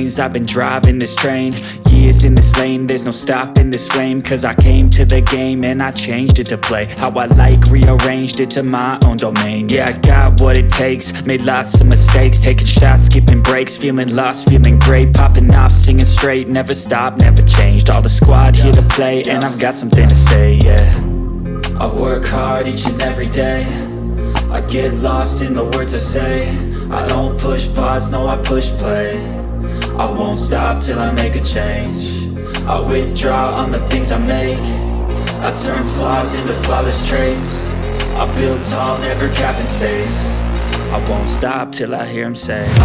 lanes. I've been driving this train, years in this lane. There's no stopping this flame, cause I came to the game and I changed it to play how I like, rearranged it to my own domain. Yeah, I got what it takes, made lots of mistakes, taking shots, skipping breaks, feeling lost, feeling great, popping off, singing straight, never stopped, never changed. All the squad here to play, and I've got something to say, yeah. I work hard each and every day, I get lost in the words I say. I don't push pause, no I push play. I won't stop till I make a change. I withdraw on the things I make. I turn flaws into flawless traits. I build tall, never capped in space. I won't stop till I hear him say, oh,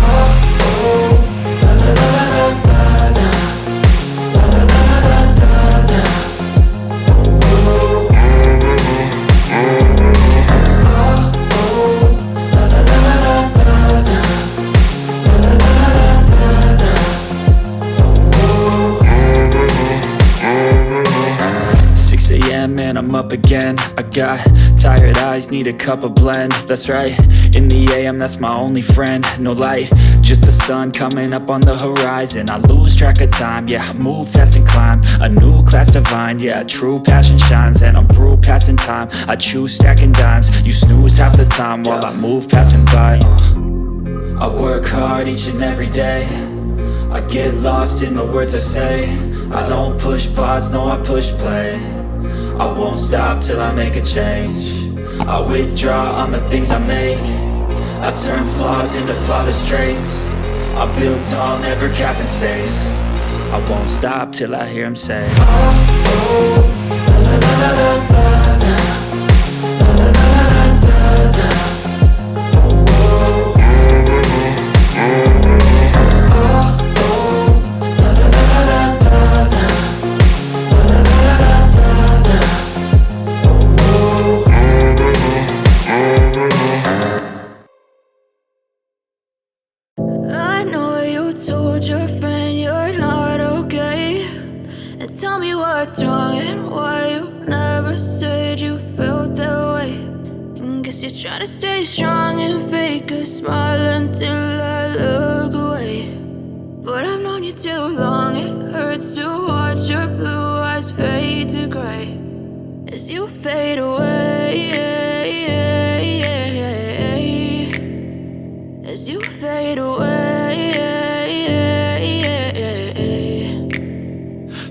oh, la la la la la la. And I'm up again. I got tired eyes, need a cup of blend. That's right, in the AM, that's my only friend. No light, just the sun coming up on the horizon. I lose track of time, yeah, I move fast and climb a new class divine, yeah, true passion shines. And I'm through passing time, I choose stacking dimes. You snooze half the time while I move passing by. I work hard each and every day, I get lost in the words I say. I don't push pause, no I push play. I won't stop till I make a change. I withdraw on the things I make. I turn flaws into flawless traits. I build tall, never capped in space. I won't stop till I hear him say, oh, oh, la la la la la la. What's wrong and why you never said you felt that way? And guess you're trying to stay strong and fake a smile until I look away. But I've known you too long, it hurts to watch your blue eyes fade to gray as you fade away, as you fade away.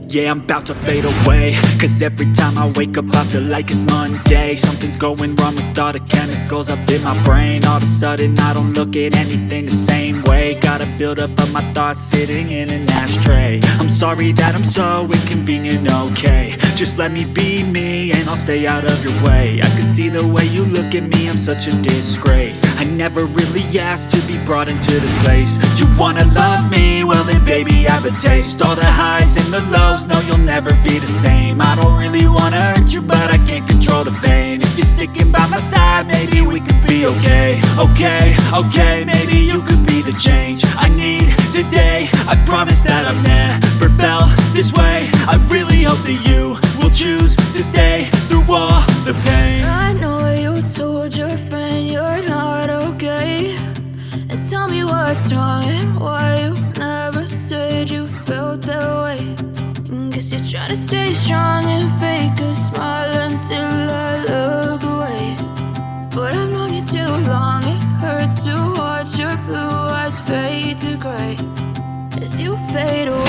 Yeah, I'm about to fade away, cause every time I wake up I feel like it's Monday. Something's going wrong with all the chemicals up in my brain. All of a sudden I don't look at anything the same way. Gotta build up of my thoughts sitting in an ashtray. I'm sorry that I'm so inconvenient, okay. Just let me be me and I'll stay out of your way. I can see the way you look at me, I'm such a disgrace. I never really asked to be brought into this place. You wanna love me? Well then baby I have a taste. All the highs and the lows, no you'll never be the same. I don't really wanna hurt you but I can't control the pain. If you're sticking by my side maybe we could be okay. Okay, maybe you could be the change I need today. I promise that I've never felt this way. I really hope that you will choose to stay through all the pain. I know you told your friend you're not okay, and tell me what's wrong and why you never said you felt that way. And guess you're trying to stay strong and fake a smile until I look away. But I've known you too long, it hurts to watch your blue eyes fade to gray as you fade away.